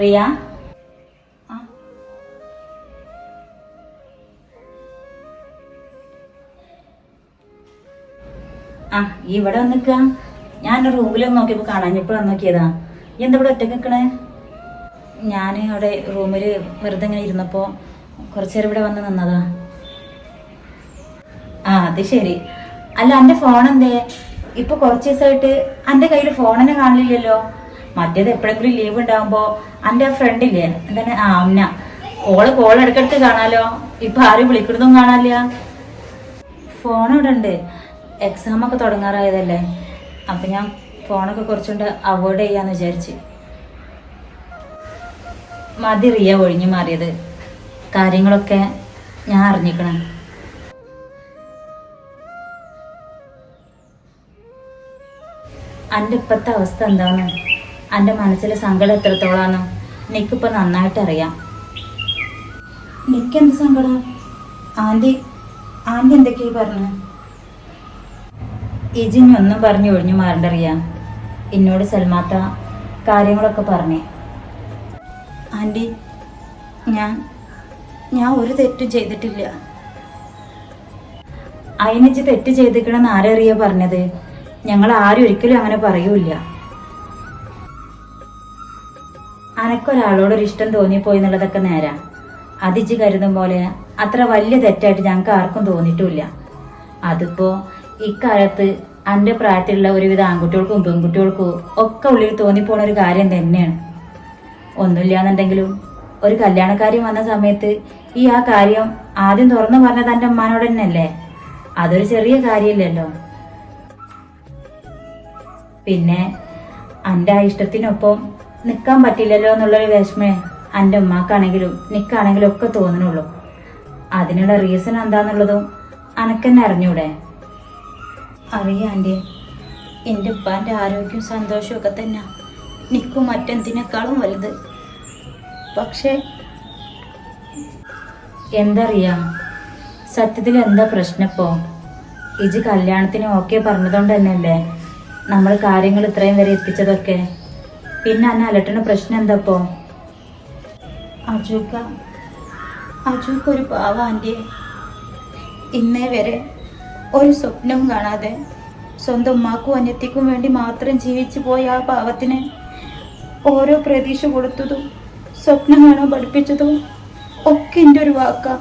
റിയ ആ ഈ ഇവിടെ വന്നിക്ക. ഞാൻ റൂമിലൊന്ന് നോക്കിയപ്പോ കാണാഞ്ഞപ്പോ വന്ന് നോക്കിയതാ. എന്താ ഇവിടെ ഒറ്റക്ക് നിക്കണേ? ഞാൻ അവിടെ റൂമില് വെറുതെ ഇങ്ങനെ ഇരുന്നപ്പോ കുറച്ചേരം ഇവിടെ വന്ന് നിന്നതാ. ആ അത് ശരി. അല്ല എന്റെ ഫോൺ എന്തേ? ഇപ്പൊ കുറച്ച് ദിവസമായിട്ട് എന്റെ കയ്യിൽ ഫോണിനെ കാണില്ലല്ലോ. മറ്റേത് എപ്പോഴെങ്കിലും ലീവ് ഉണ്ടാവുമ്പോ എന്റെ ഫ്രണ്ടില്ലേ എന്താണ് ആംന, ഓള് കോൾ ഇടക്കിടക്ക് കാണാലോ. ഇപ്പൊ ആരും വിളിക്കുന്നതും കാണാനില്ല. ഫോൺ ഇവിടെ ഉണ്ട്. എക്സാം ഒക്കെ തുടങ്ങാറായതല്ലേ, അപ്പൊ ഞാൻ ഫോണൊക്കെ കുറച്ചുകൊണ്ട് അവോയ്ഡ് ചെയ്യാന്ന് വിചാരിച്ച്. മതി റിയ ഒഴിഞ്ഞു മാറിയത്. കാര്യങ്ങളൊക്കെ ഞാൻ അറിഞ്ഞിക്കണം. എൻ്റെ ഇപ്പോഴത്തെ അവസ്ഥ എന്താന്ന്, എൻ്റെ മനസ്സിലെ സങ്കടം എത്രത്തോളാന്ന് എനിക്കിപ്പോൾ നന്നായിട്ട് അറിയാം. എനിക്കെന്ത് സങ്കടം? ആൻറ്റി എന്തൊക്കെയായി പറഞ്ഞു? ഇജിഞ്ഞൊന്നും പറഞ്ഞു ഒഴിഞ്ഞു മാറണ്ടറിയാം. എന്നോട് സൽമാത്ത കാര്യങ്ങളൊക്കെ പറഞ്ഞേ. ആൻറ്റി ഞാൻ ഒരു തെറ്റും ചെയ്തിട്ടില്ല. അതിനിച്ച് തെറ്റ് ചെയ്തിക്കണമെന്ന് ആരറിയാ പറഞ്ഞത്? ഞങ്ങൾ ആരും ഒരിക്കലും അങ്ങനെ പറയൂല. അനക്കൊരാളോടൊരു ഇഷ്ടം തോന്നിപ്പോയി എന്നുള്ളതൊക്കെ നേരാ. അതിച്ച് കരുതും പോലെ അത്ര വലിയ തെറ്റായിട്ട് ഞങ്ങൾക്ക് ആർക്കും തോന്നിയിട്ടില്ല. അതിപ്പോ ഇക്കാലത്ത് എൻ്റെ പ്രായത്തിലുള്ള ഒരുവിധ ആൺകുട്ടികൾക്കും പെൺകുട്ടികൾക്കും ഒക്കെ ഉള്ളിൽ തോന്നിപ്പോണ ഒരു കാര്യം തന്നെയാണ്. ഒന്നുമില്ലാന്നുണ്ടെങ്കിലും ഒരു കല്യാണക്കാര്യം വന്ന സമയത്ത് ആ കാര്യം ആദ്യം തുറന്നു പറഞ്ഞത് എൻ്റെ അമ്മാനോട് തന്നെയല്ലേ. അതൊരു ചെറിയ കാര്യമില്ലല്ലോ. പിന്നെ എൻ്റെ ആ ഇഷ്ടത്തിനൊപ്പം നിൽക്കാൻ പറ്റില്ലല്ലോ എന്നുള്ളൊരു വിഷമേ എൻ്റെ ഉമ്മാക്കാണെങ്കിലും നിൽക്കാണെങ്കിലും ഒക്കെ തോന്നുന്നുള്ളൂ. അതിനുള്ള റീസൺ എന്താന്നുള്ളതും അനക്കെന്നെ അറിഞ്ഞൂടെ? അറിയാം ആൻറ്റി, എൻ്റെ ഉപ്പാൻ്റെ ആരോഗ്യവും സന്തോഷവും ഒക്കെ തന്നെ നിൽക്കും മറ്റെന്തിനേക്കാളും വലുത്. പക്ഷേ എന്തറിയാം, സത്യത്തിൽ എന്താ പ്രശ്നപ്പോ? ഇജ് കല്യാണത്തിന് ഓക്കെ പറഞ്ഞതുകൊണ്ട് തന്നെയല്ലേ നമ്മൾ കാര്യങ്ങൾ ഇത്രയും വരെ എത്തിച്ചതൊക്കെ. പിന്നെ അന്നെ അലട്ടണ പ്രശ്നം എന്താപ്പോ? അജൂക്ക് ഒരു പാവ ആൻറ്റി. ഇന്നേ വരെ ഒരു സ്വപ്നവും കാണാതെ സ്വന്തം ഉമ്മാക്കും അന്യത്തിക്കും വേണ്ടി മാത്രം ജീവിച്ചു പോയ ആ പാവത്തിന് ഓരോ പ്രതീക്ഷ കൊടുത്തതും സ്വപ്നം കാണാൻ പഠിപ്പിച്ചതും ഒക്കെ എൻ്റെ ഒരു വാക്കാ.